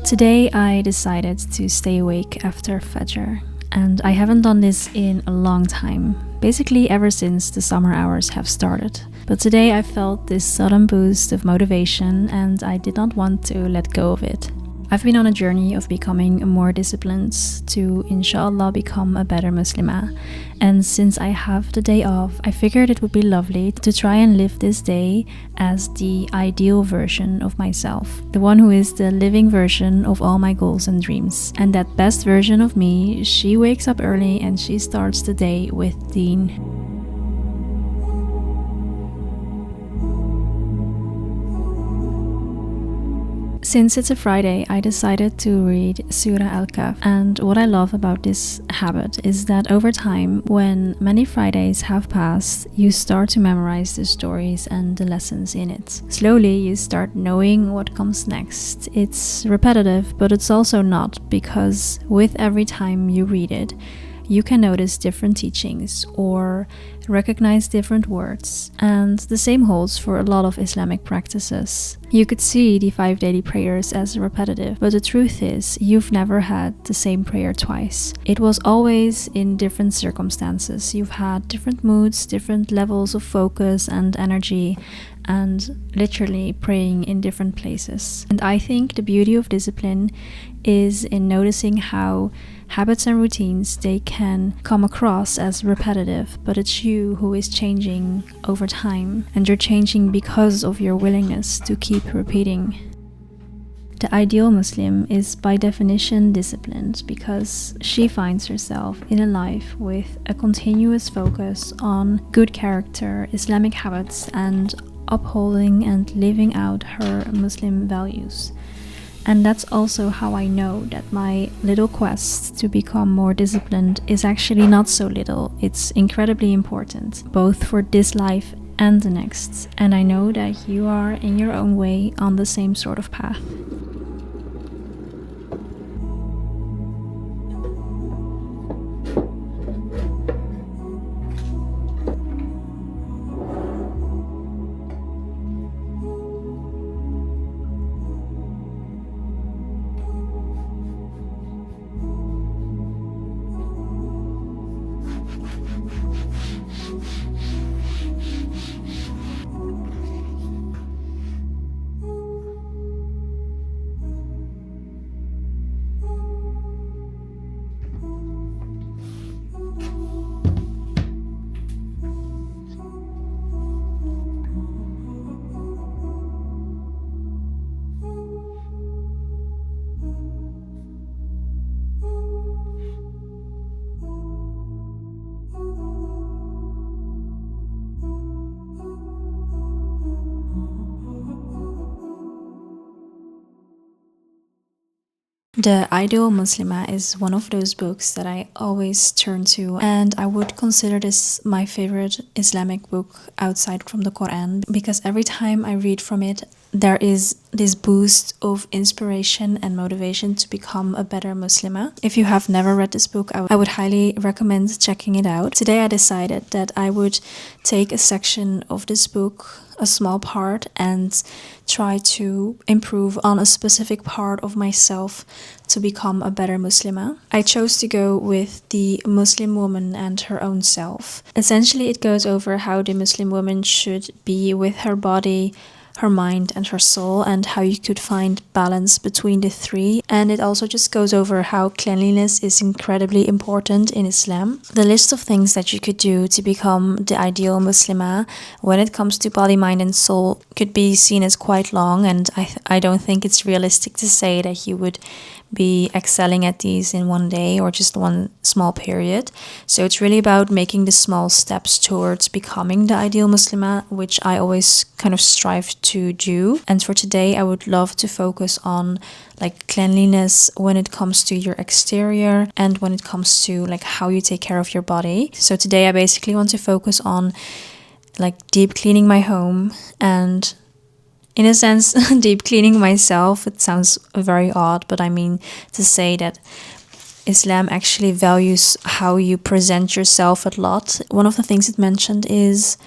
Today I decided to stay awake after Fajr, and I haven't done this in a long time, basically ever since the summer hours have started. But today I felt this sudden boost of motivation and I did not want to let go of it. I've been on a journey of becoming more disciplined to, inshallah, become a better Muslimah. And since I have the day off, I figured it would be lovely to try and live this day as the ideal version of myself. The one who is the living version of all my goals and dreams. And that best version of me, she wakes up early and she starts the day with deen. Since it's a Friday, I decided to read Surah Al-Kahf, and what I love about this habit is that over time, when many Fridays have passed, you start to memorize the stories and the lessons in it. Slowly, you start knowing what comes next. It's repetitive, but it's also not, because with every time you read it, you can notice different teachings or recognize different words, and the same holds for a lot of Islamic practices. You could see the 5 daily prayers as repetitive, but the truth is, you've never had the same prayer twice. It was always in different circumstances. You've had different moods, different levels of focus and energy, and literally praying in different places. And I think the beauty of discipline is in noticing how habits and routines, they can come across as repetitive, but it's you who is changing over time, and you're changing because of your willingness to keep repeating. The ideal Muslim is by definition disciplined because she finds herself in a life with a continuous focus on good character, Islamic habits, and upholding and living out her Muslim values. And that's also how I know that my little quest to become more disciplined is actually not so little. It's incredibly important, both for this life and the next. And I know that you are, in your own way, on the same sort of path. The Ideal Muslimah is one of those books that I always turn to, and I would consider this my favorite Islamic book outside from the Quran, because every time I read from it, there is this boost of inspiration and motivation to become a better Muslimah. If you have never read this book, I would highly recommend checking it out. Today I decided that I would take a section of this book, a small part, and try to improve on a specific part of myself to become a better Muslimah. I chose to go with the Muslim woman and her own self. Essentially, it goes over how the Muslim woman should be with her body, her mind and her soul, and how you could find balance between the three. And it also just goes over how cleanliness is incredibly important in Islam. The list of things that you could do to become the ideal Muslimah when it comes to body, mind and soul could be seen as quite long, and I don't think it's realistic to say that you would be excelling at these in one day or just one small period. So it's really about making the small steps towards becoming the ideal Muslimah, which I always kind of strive to do. And for today, I would love to focus on like cleanliness when it comes to your exterior and when it comes to like how you take care of your body. So today I basically want to focus on like deep cleaning my home and, in a sense, deep cleaning myself. It sounds very odd, but I mean to say that Islam actually values how you present yourself a lot. One of the things it mentioned is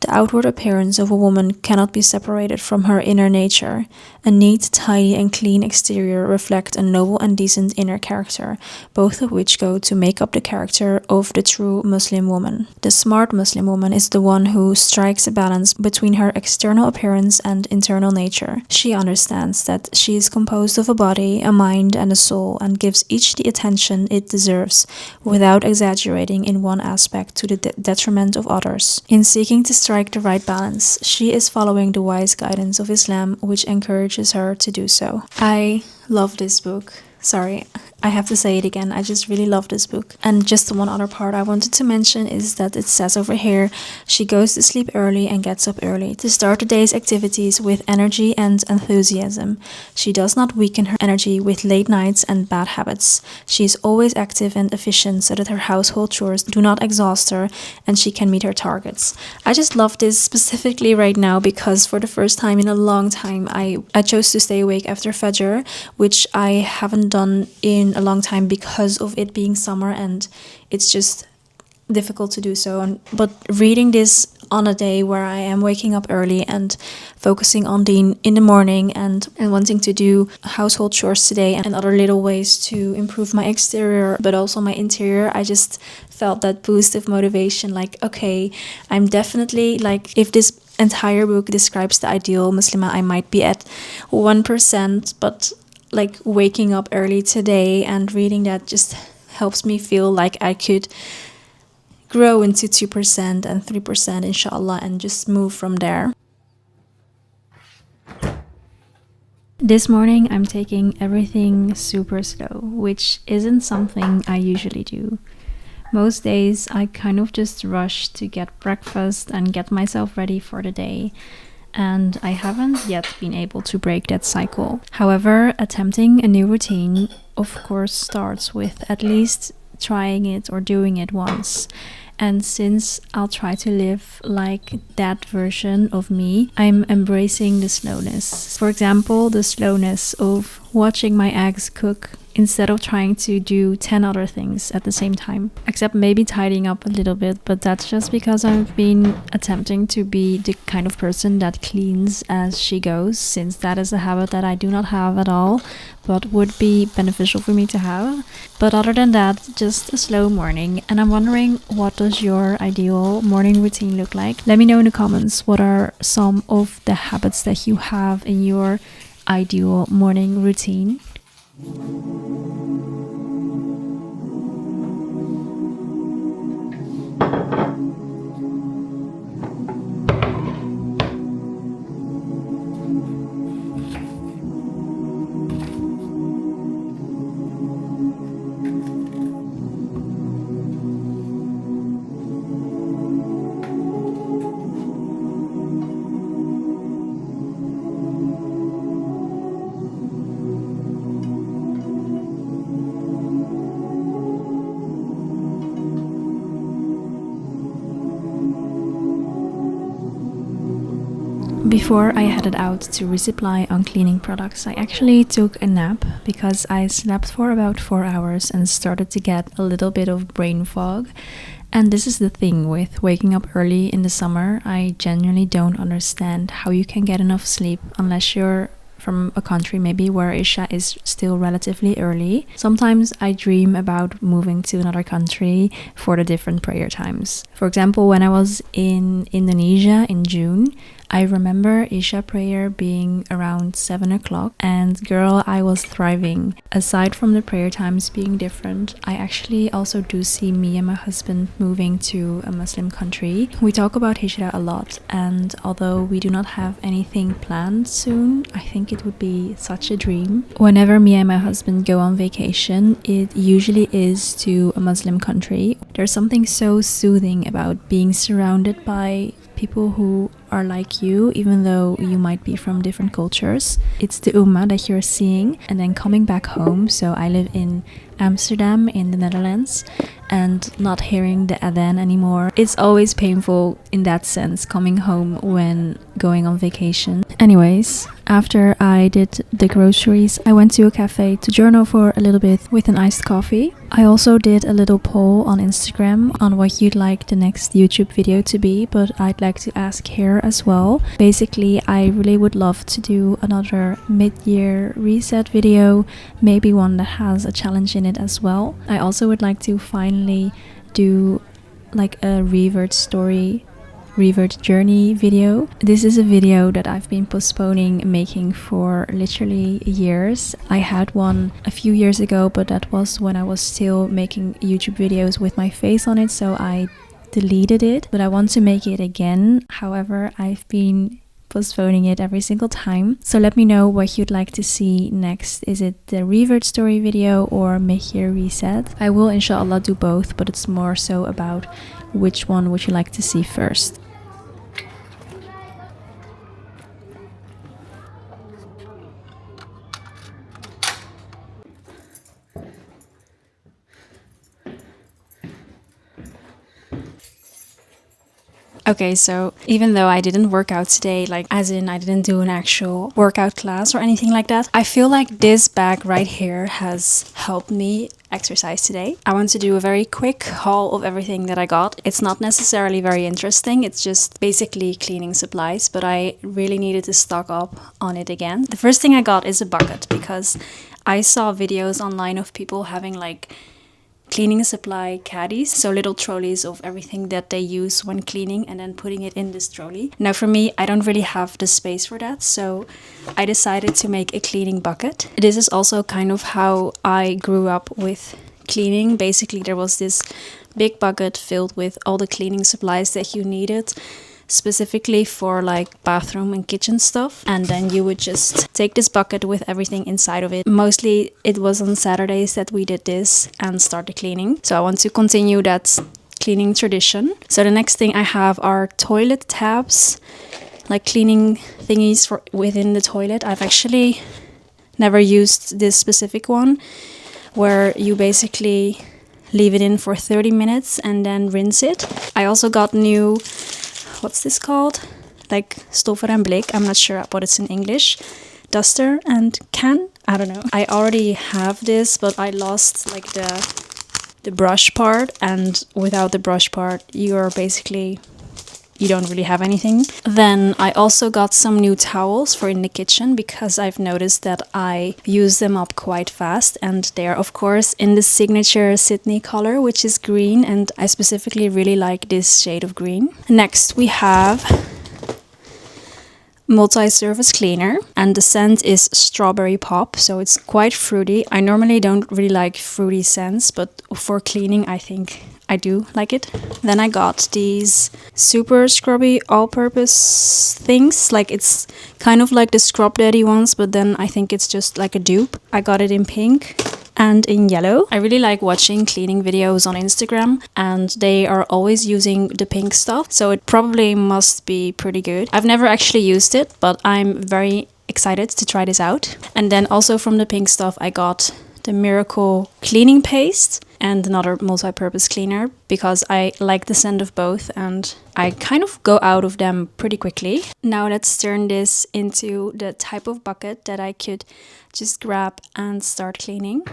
The outward appearance of a woman cannot be separated from her inner nature. A neat, tidy, and clean exterior reflect a noble and decent inner character, both of which go to make up the character of the true Muslim woman. The smart Muslim woman is the one who strikes a balance between her external appearance and internal nature. She understands that she is composed of a body, a mind, and a soul, and gives each the attention it deserves, without exaggerating in one aspect to the detriment of others. In seeking to strike the right balance, she is following the wise guidance of Islam, which encourages her to do so. I love this book. Sorry, I have to say it again. I just really love this book. And just one other part I wanted to mention is that it says over here, she goes to sleep early and gets up early to start the day's activities with energy and enthusiasm. She does not weaken her energy with late nights and bad habits. She is always active and efficient so that her household chores do not exhaust her and she can meet her targets. I just love this specifically right now because for the first time in a long time, I chose to stay awake after Fajr, which I haven't done in a long time because of it being summer and it's just difficult to do so. But reading this on a day where I am waking up early and focusing on Deen in the morning and wanting to do household chores today and other little ways to improve my exterior but also my interior, I just felt that boost of motivation, like, okay, I'm definitely, like, if this entire book describes the ideal Muslimah, I might be at 1%, but like waking up early today and reading that just helps me feel like I could grow into 2% and 3% inshallah and just move from there. This morning I'm taking everything super slow, which isn't something I usually do. Most days I kind of just rush to get breakfast and get myself ready for the day. And I haven't yet been able to break that cycle. However, attempting a new routine, of course, starts with at least trying it or doing it once. And since I'll try to live like that version of me, I'm embracing the slowness. For example, the slowness of watching my eggs cook instead of trying to do 10 other things at the same time. Except maybe tidying up a little bit, but that's just because I've been attempting to be the kind of person that cleans as she goes, since that is a habit that I do not have at all, but would be beneficial for me to have. But other than that, just a slow morning. And I'm wondering, what does your ideal morning routine look like? Let me know in the comments what are some of the habits that you have in your ideal morning routine. Before I headed out to resupply on cleaning products, I actually took a nap because I slept for about 4 hours and started to get a little bit of brain fog. And this is the thing with waking up early in the summer. I genuinely don't understand how you can get enough sleep unless you're from a country maybe where Isha is still relatively early. Sometimes I dream about moving to another country for the different prayer times. For example, when I was in Indonesia in June, I remember Isha prayer being around 7 o'clock, and girl, I was thriving. Aside from the prayer times being different, I actually also do see me and my husband moving to a Muslim country. We talk about hijrah a lot, and although we do not have anything planned soon, I think it would be such a dream. Whenever me and my husband go on vacation, it usually is to a Muslim country. There's something so soothing about being surrounded by people who are like you, even though you might be from different cultures. It's the ummah that you're seeing, and then coming back home. So I live in Amsterdam in the Netherlands, and not hearing the adhan anymore. It's always painful in that sense, coming home when going on vacation. Anyways, after I did the groceries, I went to a cafe to journal for a little bit with an iced coffee. I also did a little poll on Instagram on what you'd like the next YouTube video to be, but I'd like to ask here as well. Basically, I really would love to do another mid-year reset video, maybe one that has a challenge in it as well. I also would like to finally do like a revert journey video. This is a video that I've been postponing making for literally years. I had one a few years ago, but that was when I was still making YouTube videos with my face on it, so I deleted it. But I want to make it again. However, I've been postponing it every single time. So let me know what you'd like to see next. Is it the revert story video or mid-year reset? I will inshallah do both, but it's more so about which one would you like to see first. Okay, so even though I didn't work out today, like as in I didn't do an actual workout class or anything like that, I feel like this bag right here has helped me exercise today. I want to do a very quick haul of everything that I got. It's not necessarily very interesting, it's just basically cleaning supplies, but I really needed to stock up on it again. The first thing I got is a bucket because I saw videos online of people having like cleaning supply caddies, so little trolleys of everything that they use when cleaning and then putting it in this trolley. Now for me, I don't really have the space for that, so I decided to make a cleaning bucket. This is also kind of how I grew up with cleaning. Basically, there was this big bucket filled with all the cleaning supplies that you needed, specifically for like bathroom and kitchen stuff, and then you would just take this bucket with everything inside of it. Mostly it was on Saturdays that we did this and start the cleaning, so I want to continue that cleaning tradition. So the next thing I have are toilet tabs, like cleaning thingies for within the toilet. I've actually never used this specific one where you basically leave it in for 30 minutes and then rinse it. I also got new, what's this called? Like stoffer en blik. I'm not sure what it's in English. Duster and can? I don't know. I already have this, but I lost like the brush part, and without the brush part, you don't really have anything. Then I also got some new towels for in the kitchen because I've noticed that I use them up quite fast, and they're of course in the signature Sidney color, which is green, and I specifically really like this shade of green. Next we have multi-surface cleaner, and the scent is strawberry pop, so it's quite fruity. I normally don't really like fruity scents, but for cleaning I think I do like it. Then I got these super scrubby all-purpose things, like it's kind of like the Scrub Daddy ones, but then I think it's just like a dupe. I got it in pink and in yellow. I really like watching cleaning videos on Instagram, and they are always using the pink stuff, so it probably must be pretty good. I've never actually used it, but I'm very excited to try this out. And then also from the pink stuff I got the Miracle cleaning paste and another multi-purpose cleaner because I like the scent of both and I kind of go out of them pretty quickly. Now let's turn this into the type of bucket that I could just grab and start cleaning.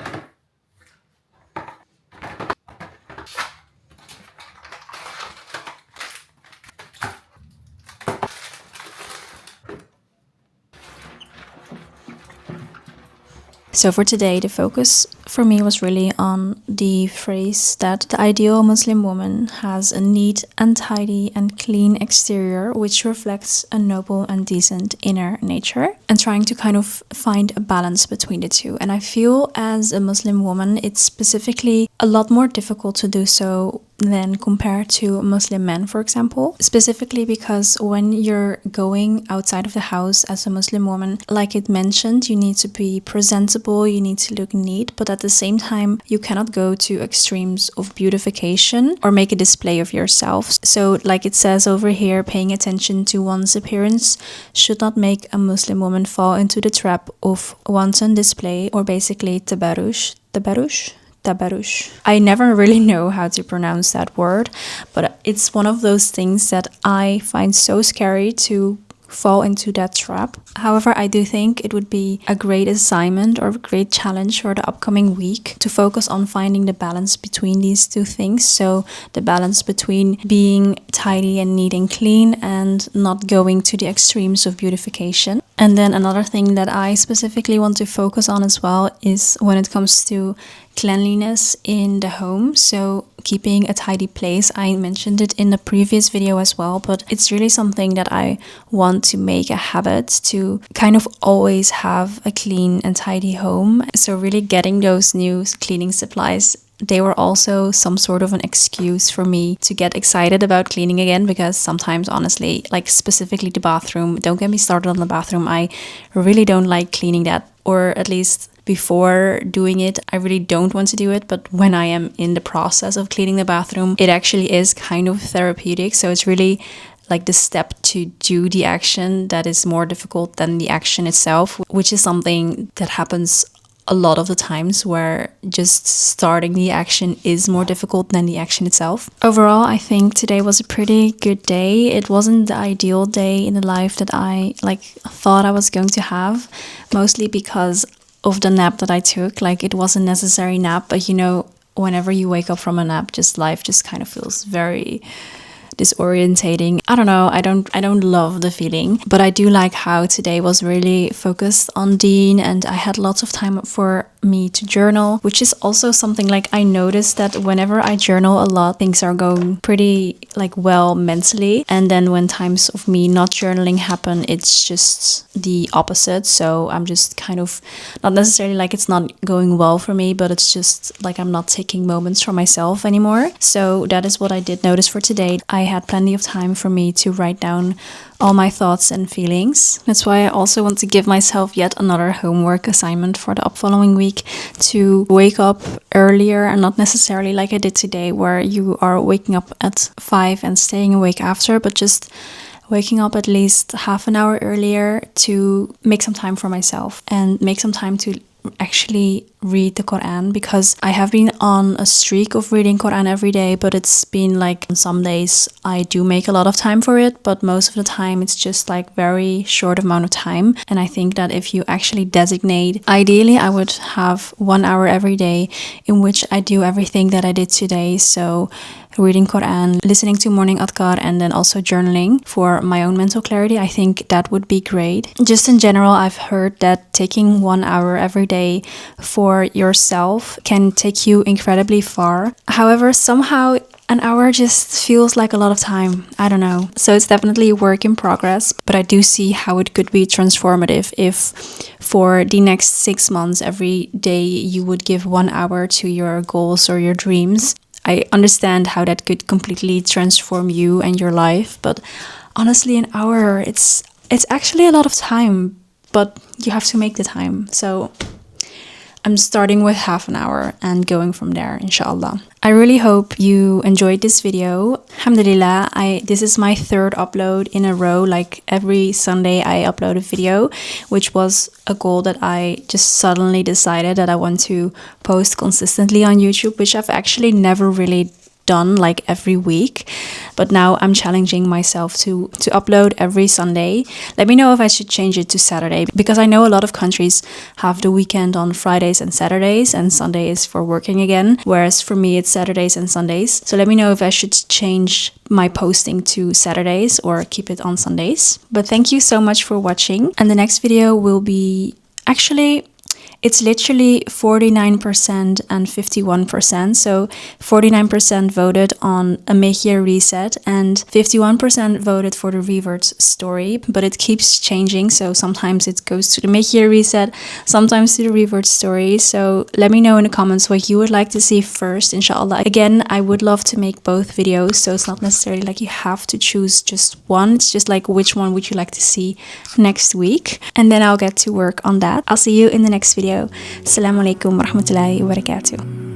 So for today, the focus for me was really on the phrase that the ideal Muslim woman has a neat and tidy and clean exterior which reflects a noble and decent inner nature, and trying to kind of find a balance between the two. And I feel as a Muslim woman, it's specifically a lot more difficult to do so than compared to Muslim men, for example. Specifically because when you're going outside of the house as a Muslim woman, like it mentioned, you need to be presentable, you need to look neat, but at the same time, you cannot go to extremes of beautification or make a display of yourself. So like it says over here, paying attention to one's appearance should not make a Muslim woman fall into the trap of wanton display, or basically tabarush. I never really know how to pronounce that word, but it's one of those things that I find so scary to fall into that trap. However, I do think it would be a great assignment or a great challenge for the upcoming week to focus on finding the balance between these two things. So the balance between being tidy and neat and clean and not going to the extremes of beautification. And then another thing that I specifically want to focus on as well is when it comes to cleanliness in the home. So keeping a tidy place. I mentioned it in the previous video as well, but it's really something that I want to make a habit to kind of always have a clean and tidy home. So really getting those new cleaning supplies, they were also some sort of an excuse for me to get excited about cleaning again, because sometimes, honestly, like specifically the bathroom, don't get me started on the bathroom, I really don't like cleaning that, or at least before doing it, I really don't want to do it. But when I am in the process of cleaning the bathroom, it actually is kind of therapeutic. So it's really like the step to do the action that is more difficult than the action itself, which is something that happens a lot of the times, where just starting the action is more difficult than the action itself. Overall, I think today was a pretty good day. It wasn't the ideal day in the life that I thought I was going to have, mostly because of the nap that I took. Like, it was a necessary nap, but you know, whenever you wake up from a nap, just life just kind of feels very disorientating. I don't know, I don't love the feeling, but I do like how today was really focused on Dean, and I had lots of time for me to journal, which is also something like I noticed that whenever I journal a lot, things are going pretty well mentally, and then when times of me not journaling happen, it's just the opposite. So I'm just kind of not necessarily like it's not going well for me, but it's just like I'm not taking moments for myself anymore. So that is what I did notice for today. I had plenty of time for me to write down all my thoughts and feelings. That's why I also want to give myself yet another homework assignment for the following week, to wake up earlier, and not necessarily like I did today, where you are waking up at 5 and staying awake after, but just waking up at least half an hour earlier to make some time for myself and make some time to actually read the Quran, because I have been on a streak of reading Quran every day, but it's been like on some days I do make a lot of time for it, but most of the time it's just like very short amount of time. And I think that if you actually designate, ideally I would have 1 hour every day in which I do everything that I did today. So reading Quran, listening to morning adhkar, and then also journaling for my own mental clarity. I think that would be great. Just in general, I've heard that taking 1 hour every day for yourself can take you incredibly far. However, somehow an hour just feels like a lot of time. I don't know. So it's definitely a work in progress, but I do see how it could be transformative if for the next 6 months, every day you would give 1 hour to your goals or your dreams. I understand how that could completely transform you and your life, but honestly, an hour, it's actually a lot of time, but you have to make the time. So I'm starting with half an hour and going from there, inshallah. I really hope you enjoyed this video. Alhamdulillah, this is my 3rd upload in a row. Like every Sunday I upload a video, which was a goal that I just suddenly decided that I want to post consistently on YouTube, which I've actually never really done like every week, but now I'm challenging myself to upload every Sunday. Let me know if I should change it to Saturday, because I know a lot of countries have the weekend on Fridays and Saturdays, and Sunday is for working again, whereas for me it's Saturdays and Sundays. So let me know if I should change my posting to Saturdays or keep it on Sundays. But thank you so much for watching, and the next video will be actually, it's literally 49% and 51%. So 49% voted on a mid-year reset and 51% voted for the reverse story. But it keeps changing. So sometimes it goes to the mid-year reset, sometimes to the reverse story. So let me know in the comments what you would like to see first, inshallah. Again, I would love to make both videos. So it's not necessarily like you have to choose just one. It's just like, which one would you like to see next week? And then I'll get to work on that. I'll see you in the next video. Assalamu alaikum warahmatullahi wabarakatuh.